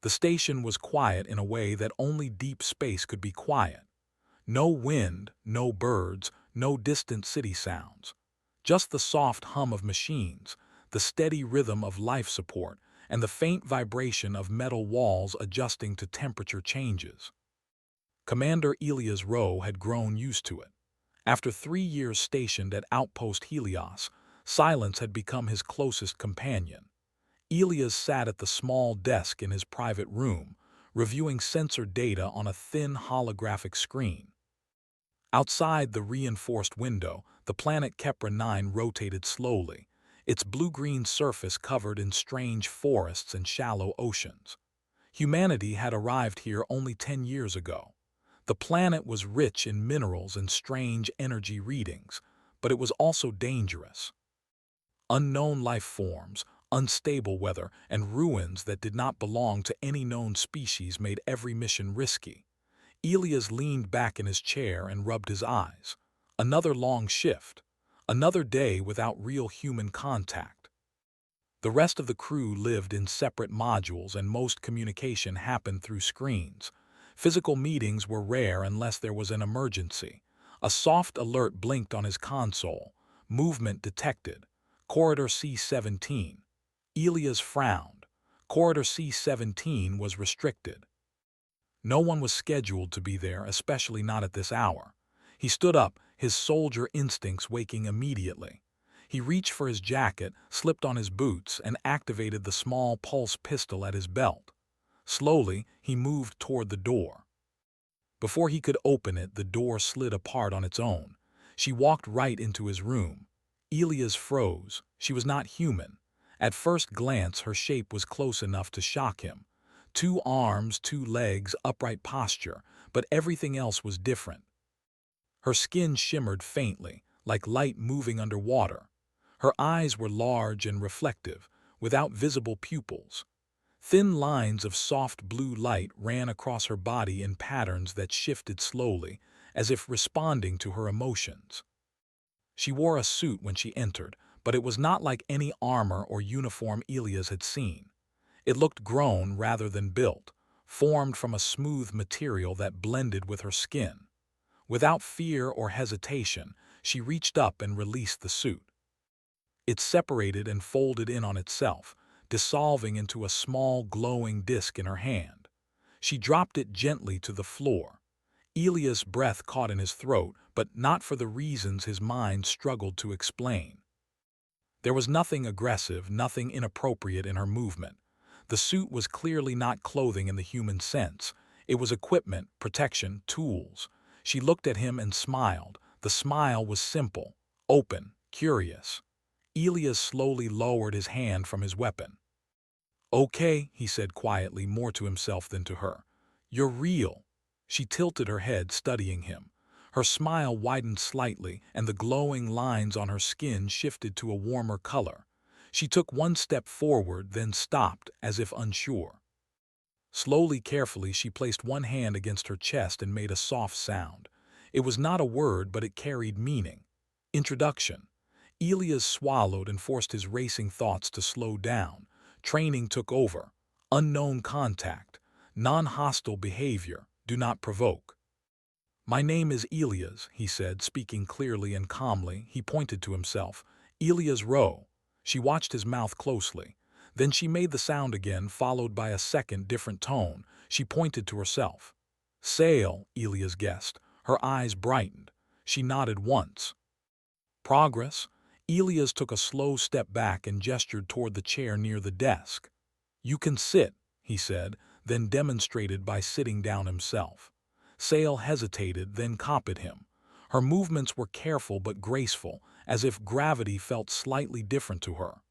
The station was quiet in a way that only deep space could be quiet. No wind, no birds, no distant city sounds. Just the soft hum of machines, the steady rhythm of life support, and the faint vibration of metal walls adjusting to temperature changes. Commander Elias Rowe had grown used to it. After 3 years stationed at Outpost Helios, silence had become his closest companion. Elias sat at the small desk in his private room, reviewing sensor data on a thin holographic screen. Outside the reinforced window, the planet Kepra 9 rotated slowly, its blue-green surface covered in strange forests and shallow oceans. Humanity had arrived here only 10 years ago. The planet was rich in minerals and strange energy readings, but it was also dangerous. Unknown life forms, unstable weather, and ruins that did not belong to any known species made every mission risky. Elias leaned back in his chair and rubbed his eyes. Another long shift. Another day without real human contact. The rest of the crew lived in separate modules and most communication happened through screens. Physical meetings were rare unless there was an emergency. A soft alert blinked on his console. Movement detected. Corridor C-17. Elias frowned. Corridor C-17 was restricted. No one was scheduled to be there, especially not at this hour. He stood up, his soldier instincts waking immediately. He reached for his jacket, slipped on his boots, and activated the small pulse pistol at his belt. Slowly, he moved toward the door. Before he could open it, the door slid apart on its own. She walked right into his room. Elias froze. She was not human. At first glance, her shape was close enough to shock him. 2 arms, 2 legs, upright posture, but everything else was different. Her skin shimmered faintly, like light moving underwater. Her eyes were large and reflective, without visible pupils. Thin lines of soft blue light ran across her body in patterns that shifted slowly, as if responding to her emotions. She wore a suit when she entered, but it was not like any armor or uniform Elias had seen. It looked grown rather than built, formed from a smooth material that blended with her skin. Without fear or hesitation, she reached up and released the suit. It separated and folded in on itself, dissolving into a small glowing disc in her hand. She dropped it gently to the floor. Elias' breath caught in his throat, but not for the reasons his mind struggled to explain. There was nothing aggressive, nothing inappropriate in her movement. The suit was clearly not clothing in the human sense. It was equipment, protection, tools. She looked at him and smiled. The smile was simple, open, curious. Elias slowly lowered his hand from his weapon. "Okay," he said quietly, more to himself than to her. "You're real." She tilted her head, studying him. Her smile widened slightly, and the glowing lines on her skin shifted to a warmer color. She took one step forward, then stopped, as if unsure. Slowly, carefully, she placed one hand against her chest and made a soft sound. It was not a word, but it carried meaning. Introduction. Elias swallowed and forced his racing thoughts to slow down. Training took over. Unknown contact. Non-hostile behavior. Do not provoke. "My name is Elias," he said, speaking clearly and calmly. He pointed to himself. "Elias Rowe." She watched his mouth closely. Then she made the sound again, followed by a second, different tone. She pointed to herself. "Sail," Elias guessed. Her eyes brightened. She nodded once. "Progress?" Elias took a slow step back and gestured toward the chair near the desk. "You can sit," he said, then demonstrated by sitting down himself. Sail hesitated, then copied him. Her movements were careful but graceful, as if gravity felt slightly different to her.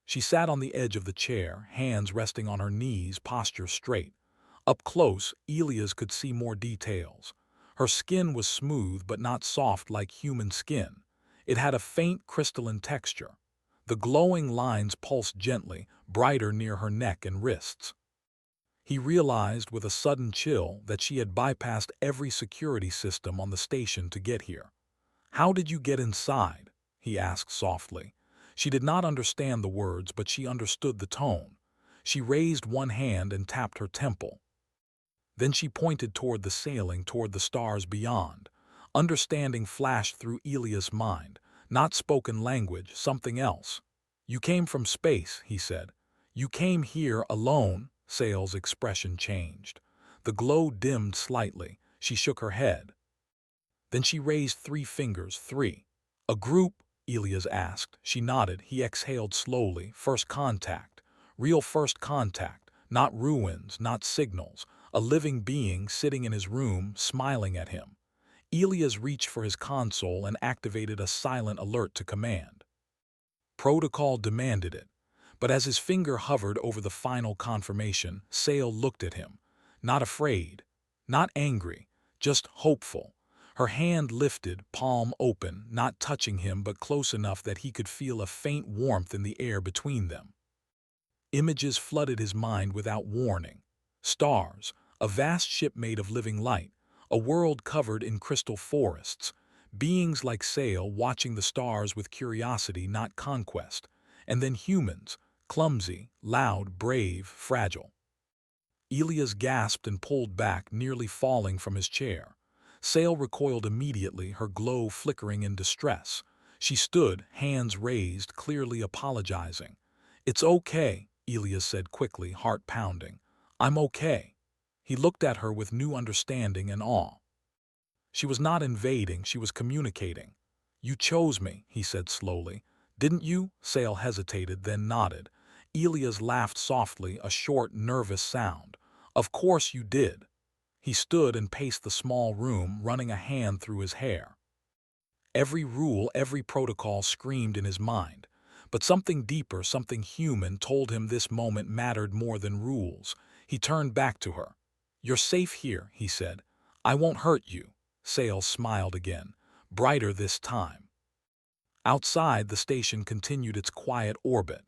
She sat on the edge of the chair, hands resting on her knees, posture straight. Up close, Elias could see more details. Her skin was smooth but not soft like human skin. It had a faint crystalline texture. The glowing lines pulsed gently, brighter near her neck and wrists. He realized with a sudden chill that she had bypassed every security system on the station to get here. "How did you get inside?" he asked softly. She did not understand the words, but she understood the tone. She raised one hand and tapped her temple. Then she pointed toward the ceiling, toward the stars beyond. Understanding flashed through Elia's mind. Not spoken language, something else. "You came from space," he said. "You came here alone." Sale's expression changed. The glow dimmed slightly. She shook her head. Then she raised 3 fingers. "Three." "A group?" Elias asked. She nodded. He exhaled slowly. "First contact. Real first contact. Not ruins, not signals. A living being sitting in his room, smiling at him." Elias reached for his console and activated a silent alert to command. Protocol demanded it. But as his finger hovered over the final confirmation, Sale looked at him. Not afraid. Not angry. Just hopeful. Her hand lifted, palm open, not touching him but close enough that he could feel a faint warmth in the air between them. Images flooded his mind without warning. Stars, a vast ship made of living light, a world covered in crystal forests, beings like Sale watching the stars with curiosity, not conquest, and then humans, clumsy, loud, brave, fragile. Elias gasped and pulled back, nearly falling from his chair. Sale recoiled immediately, her glow flickering in distress. She stood, hands raised, clearly apologizing. "It's okay," Elias said quickly, heart pounding. "I'm okay." He looked at her with new understanding and awe. She was not invading, she was communicating. "You chose me," he said slowly. "Didn't you?" Sale hesitated, then nodded. Elias laughed softly, a short, nervous sound. "Of course you did." He stood and paced the small room, running a hand through his hair. Every rule, every protocol screamed in his mind. But something deeper, something human, told him this moment mattered more than rules. He turned back to her. "You're safe here," he said. "I won't hurt you." Sale smiled again, brighter this time. Outside, the station continued its quiet orbit.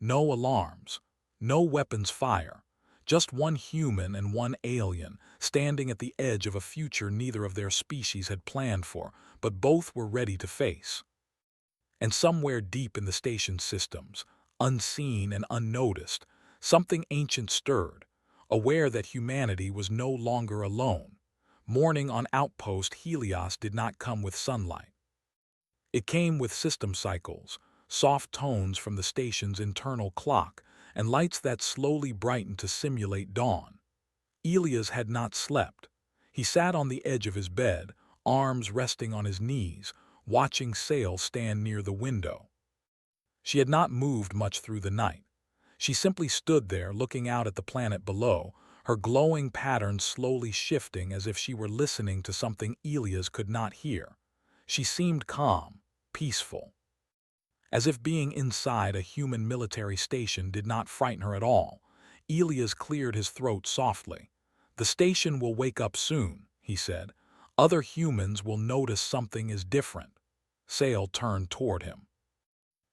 No alarms, no weapons fire, just one human and one alien, standing at the edge of a future neither of their species had planned for, but both were ready to face. And somewhere deep in the station's systems, unseen and unnoticed, something ancient stirred, aware that humanity was no longer alone. Morning on Outpost Helios did not come with sunlight. It came with system cycles, soft tones from the station's internal clock, and lights that slowly brightened to simulate dawn. Elias had not slept. He sat on the edge of his bed, arms resting on his knees, watching Sale stand near the window. She had not moved much through the night. She simply stood there, looking out at the planet below, her glowing patterns slowly shifting as if she were listening to something Elias could not hear. She seemed calm, peaceful. As if being inside a human military station did not frighten her at all. Elias cleared his throat softly. "The station will wake up soon," he said. "Other humans will notice something is different." Sale turned toward him.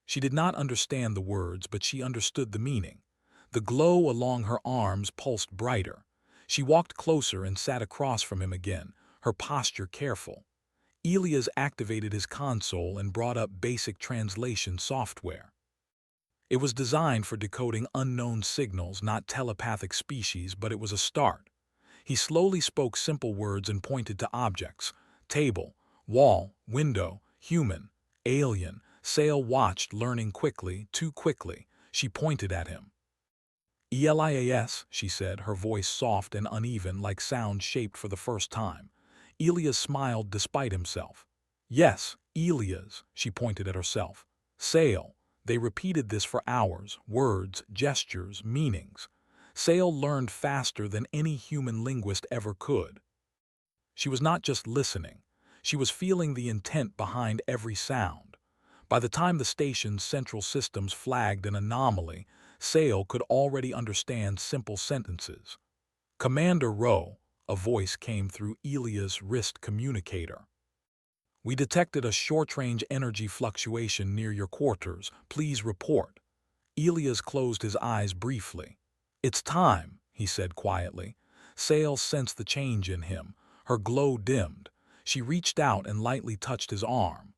She did not understand the words, but she understood the meaning. The glow along her arms pulsed brighter. She walked closer and sat across from him again, her posture careful. Elias activated his console and brought up basic translation software. It was designed for decoding unknown signals, not telepathic species, but it was a start. He slowly spoke simple words and pointed to objects: table, wall, window, human, alien. Sale watched, learning quickly, too quickly. She pointed at him. "Elias," she said, her voice soft and uneven, like sound shaped for the first time. Elias smiled despite himself. "Yes, Elias," she pointed at herself. "Sale." They repeated this for hours, words, gestures, meanings. Sale learned faster than any human linguist ever could. She was not just listening. She was feeling the intent behind every sound. By the time the station's central systems flagged an anomaly, Sale could already understand simple sentences. "Commander Rowe," a voice came through Elia's wrist communicator. "We detected a short-range energy fluctuation near your quarters. Please report." Elias closed his eyes briefly. "It's time," he said quietly. Sale sensed the change in him. Her glow dimmed. She reached out and lightly touched his arm.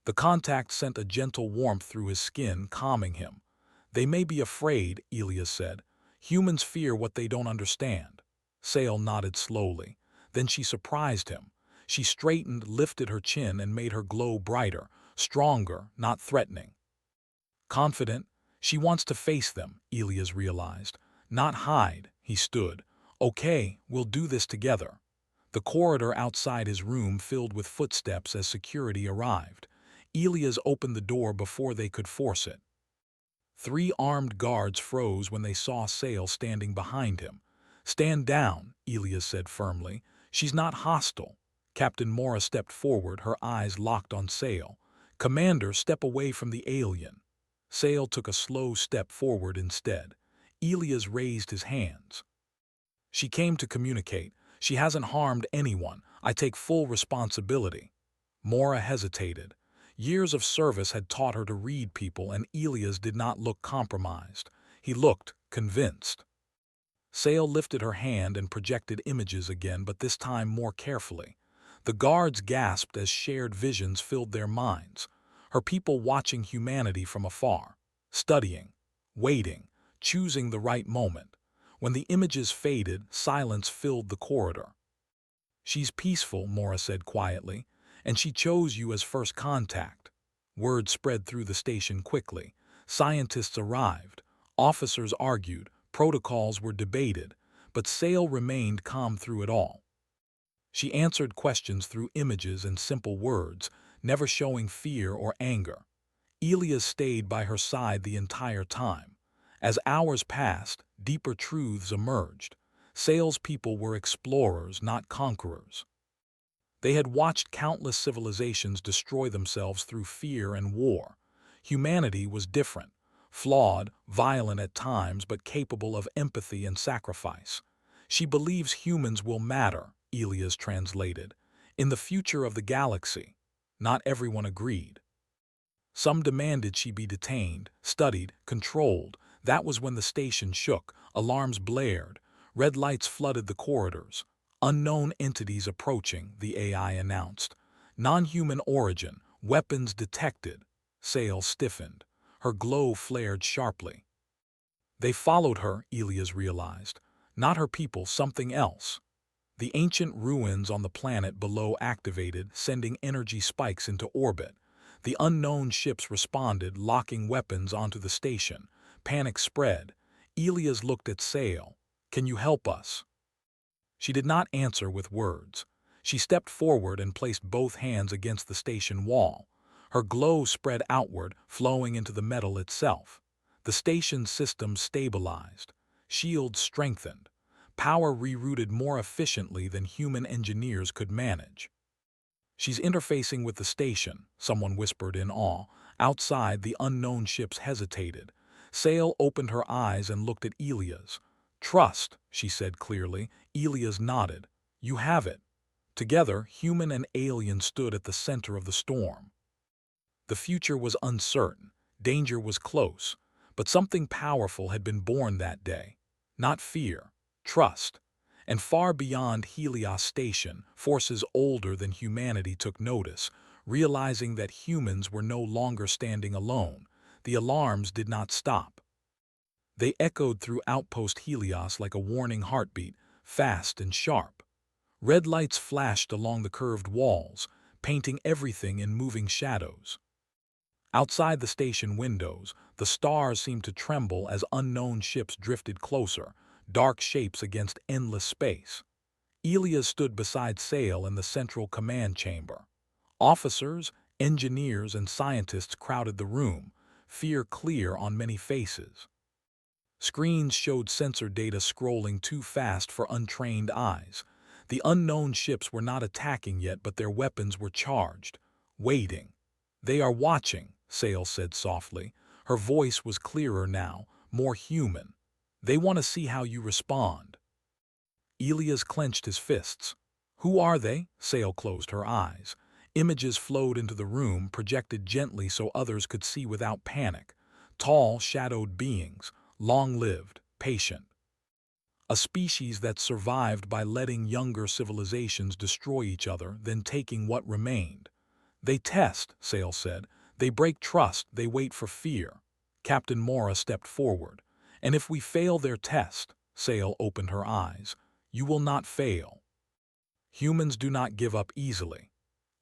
The contact sent a gentle warmth through his skin, calming him. They may be afraid, Elias said. Humans fear what they don't understand. Sale nodded slowly. Then she surprised him. She straightened, lifted her chin, and made her glow brighter, stronger, not threatening. Confident, she wants to face them, Elias realized. Not hide, he stood. Okay, we'll do this together. The corridor outside his room filled with footsteps as security arrived. Elias opened the door before they could force it. 3 armed guards froze when they saw Sale standing behind him. Stand down, Elias said firmly. She's not hostile. Captain Mora stepped forward, her eyes locked on Sale. Commander, step away from the alien. Sale took a slow step forward instead. Elias raised his hands. She came to communicate. She hasn't harmed anyone. I take full responsibility. Mora hesitated. Years of service had taught her to read people, and Elias did not look compromised. He looked convinced. Sale lifted her hand and projected images again, but this time more carefully. The guards gasped as shared visions filled their minds. Her people watching humanity from afar, studying, waiting, choosing the right moment. When the images faded, silence filled the corridor. She's peaceful, Mora said quietly, and she chose you as first contact. Word spread through the station quickly. Scientists arrived. Officers argued. Protocols were debated. But Sale remained calm through it all. She answered questions through images and simple words, never showing fear or anger. Elias stayed by her side the entire time. As hours passed, deeper truths emerged. Sale's people were explorers, not conquerors. They had watched countless civilizations destroy themselves through fear and war. Humanity was different, flawed, violent at times, but capable of empathy and sacrifice. She believes humans will matter, Elias translated, in the future of the galaxy. Not everyone agreed. Some demanded she be detained, studied, controlled. That was when the station shook, alarms blared, red lights flooded the corridors. Unknown entities approaching, the AI announced. Non-human origin, weapons detected. Sale stiffened. Her glow flared sharply. They followed her, Elias realized. Not her people, something else. The ancient ruins on the planet below activated, sending energy spikes into orbit. The unknown ships responded, locking weapons onto the station. Panic spread. Elias looked at Sale. Can you help us? She did not answer with words. She stepped forward and placed both hands against the station wall. Her glow spread outward, flowing into the metal itself. The station's system stabilized. Shields strengthened. Power rerouted more efficiently than human engineers could manage. She's interfacing with the station, someone whispered in awe. Outside, the unknown ships hesitated. Sale opened her eyes and looked at Elias. Trust, she said clearly. Elias nodded. You have it. Together, human and alien stood at the center of the storm. The future was uncertain. Danger was close. But something powerful had been born that day. Not fear, trust. And far beyond Helios Station, forces older than humanity took notice, realizing that humans were no longer standing alone. The alarms did not stop. They echoed through Outpost Helios like a warning heartbeat, fast and sharp. Red lights flashed along the curved walls, painting everything in moving shadows. Outside the station windows, the stars seemed to tremble as unknown ships drifted closer, dark shapes against endless space. Elias stood beside Sale in the central command chamber. Officers, engineers, and scientists crowded the room, fear clear on many faces. Screens showed sensor data scrolling too fast for untrained eyes. The unknown ships were not attacking yet, but their weapons were charged, waiting. They are watching, Sale said softly. Her voice was clearer now, more human. They want to see how you respond. Elias clenched his fists. Who are they? Sale closed her eyes. Images flowed into the room, projected gently so others could see without panic. Tall, shadowed beings, long-lived, patient. A species that survived by letting younger civilizations destroy each other, then taking what remained. They test, Sale said. They break trust, they wait for fear. Captain Mora stepped forward. And if we fail their test, Sail opened her eyes, you will not fail. Humans do not give up easily.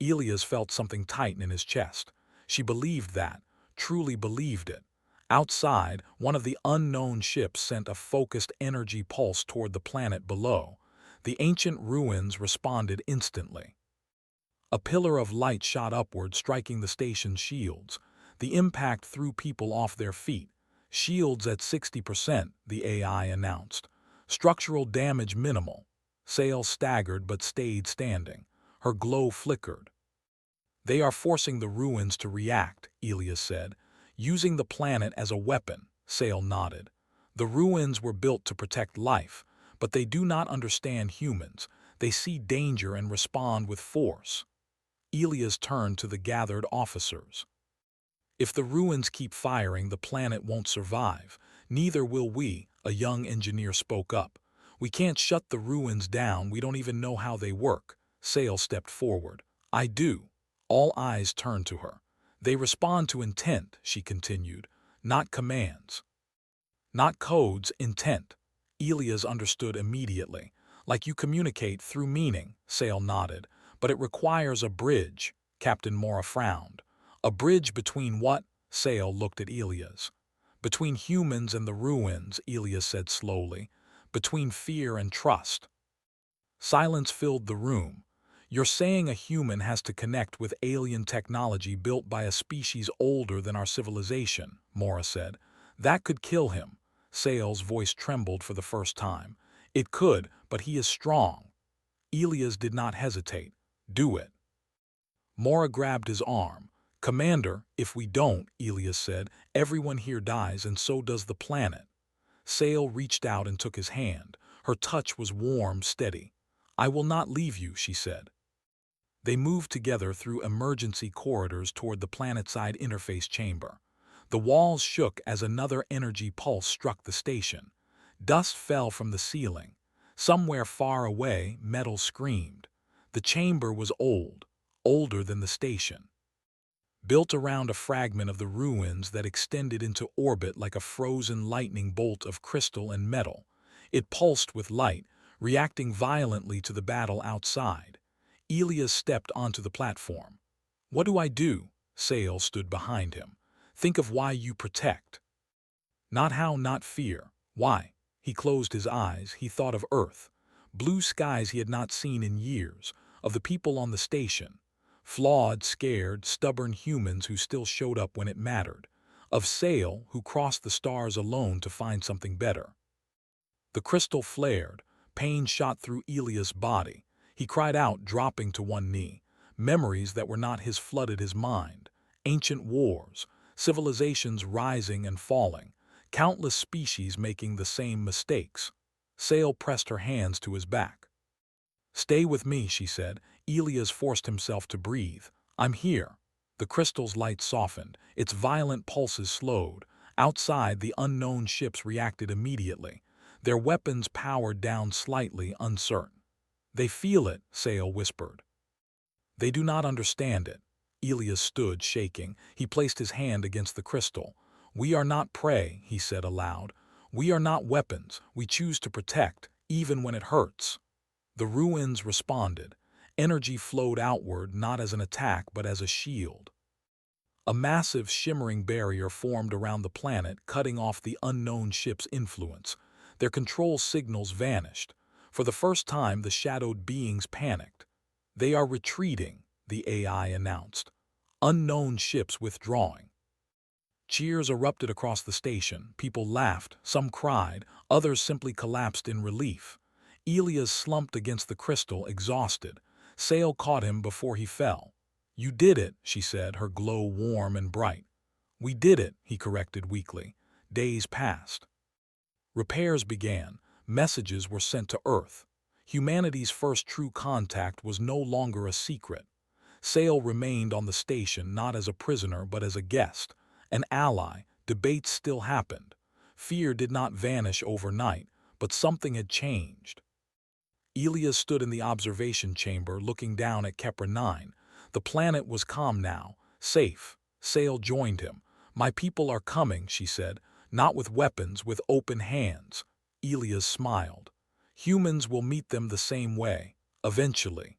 Elias felt something tighten in his chest. She believed that, truly believed it. Outside, one of the unknown ships sent a focused energy pulse toward the planet below. The ancient ruins responded instantly. A pillar of light shot upward, striking the station's shields. The impact threw people off their feet. Shields at 60%, the AI announced. Structural damage minimal. Sail staggered but stayed standing. Her glow flickered. They are forcing the ruins to react, Elias said. Using the planet as a weapon, Sail nodded. The ruins were built to protect life, but they do not understand humans. They see danger and respond with force. Elias turned to the gathered officers. If the ruins keep firing, the planet won't survive. Neither will we, a young engineer spoke up. We can't shut the ruins down, we don't even know how they work. Sail stepped forward. I do. All eyes turned to her. They respond to intent, she continued, not commands. Not codes, intent. Elias understood immediately. Like you communicate through meaning, Sail nodded. But it requires a bridge. Captain Mora frowned. A bridge between what? Sail looked at Elias. Between humans and the ruins, Elias said slowly. Between fear and trust. Silence filled the room. You're saying a human has to connect with alien technology built by a species older than our civilization, Mora said. That could kill him. Sail's voice trembled for the first time. It could, but he is strong. Elias did not hesitate. Do it. Mora grabbed his arm. Commander, if we don't, Elias said, everyone here dies and so does the planet. Sail reached out and took his hand. Her touch was warm, steady. I will not leave you, she said. They moved together through emergency corridors toward the planet-side interface chamber. The walls shook as another energy pulse struck the station. Dust fell from the ceiling. Somewhere far away, metal screamed. The chamber was old, older than the station. Built around a fragment of the ruins that extended into orbit like a frozen lightning bolt of crystal and metal. It pulsed with light, reacting violently to the battle outside. Elias stepped onto the platform. What do I do? Sail stood behind him. Think of why you protect. Not how, not fear. Why? He closed his eyes. He thought of Earth. Blue skies he had not seen in years, of the people on the station. Flawed, scared, stubborn humans who still showed up when it mattered. Of Sail, who crossed the stars alone to find something better. The crystal flared. Pain shot through Elias' body. He cried out, dropping to one knee. Memories that were not his flooded his mind. Ancient wars, civilizations rising and falling, countless species making the same mistakes. Sail pressed her hands to his back. Stay with me, she said. Elias forced himself to breathe. I'm here. The crystal's light softened. Its violent pulses slowed. Outside, the unknown ships reacted immediately. Their weapons powered down slightly, uncertain. They feel it, Sail whispered. They do not understand it. Elias stood, shaking. He placed his hand against the crystal. We are not prey, he said aloud. We are not weapons. We choose to protect, even when it hurts. The ruins responded. Energy flowed outward, not as an attack, but as a shield. A massive, shimmering barrier formed around the planet, cutting off the unknown ship's influence. Their control signals vanished. For the first time, the shadowed beings panicked. They are retreating, the AI announced. Unknown ships withdrawing. Cheers erupted across the station. People laughed, some cried, others simply collapsed in relief. Elias slumped against the crystal, exhausted. Sail caught him before he fell. You did it, she said, her glow warm and bright. We did it, he corrected weakly. Days passed. Repairs began. Messages were sent to Earth. Humanity's first true contact was no longer a secret. Sail remained on the station not as a prisoner but as a guest, an ally. Debates still happened. Fear did not vanish overnight, but something had changed. Elias stood in the observation chamber looking down at Kepler 9. The planet was calm now, safe. Sail joined him. My people are coming, she said, not with weapons, with open hands. Elias smiled. Humans will meet them the same way, eventually.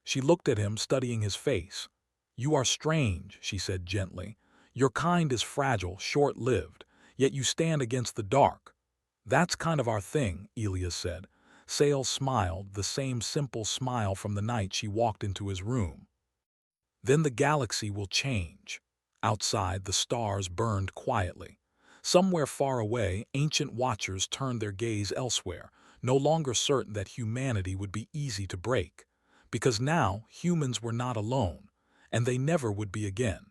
She looked at him, studying his face. You are strange, she said gently. Your kind is fragile, short-lived, yet you stand against the dark. That's kind of our thing, Elias said. Sale smiled, the same simple smile from the night she walked into his room. Then the galaxy will change. Outside, the stars burned quietly. Somewhere far away, ancient watchers turned their gaze elsewhere, no longer certain that humanity would be easy to break. Because now, humans were not alone, and they never would be again.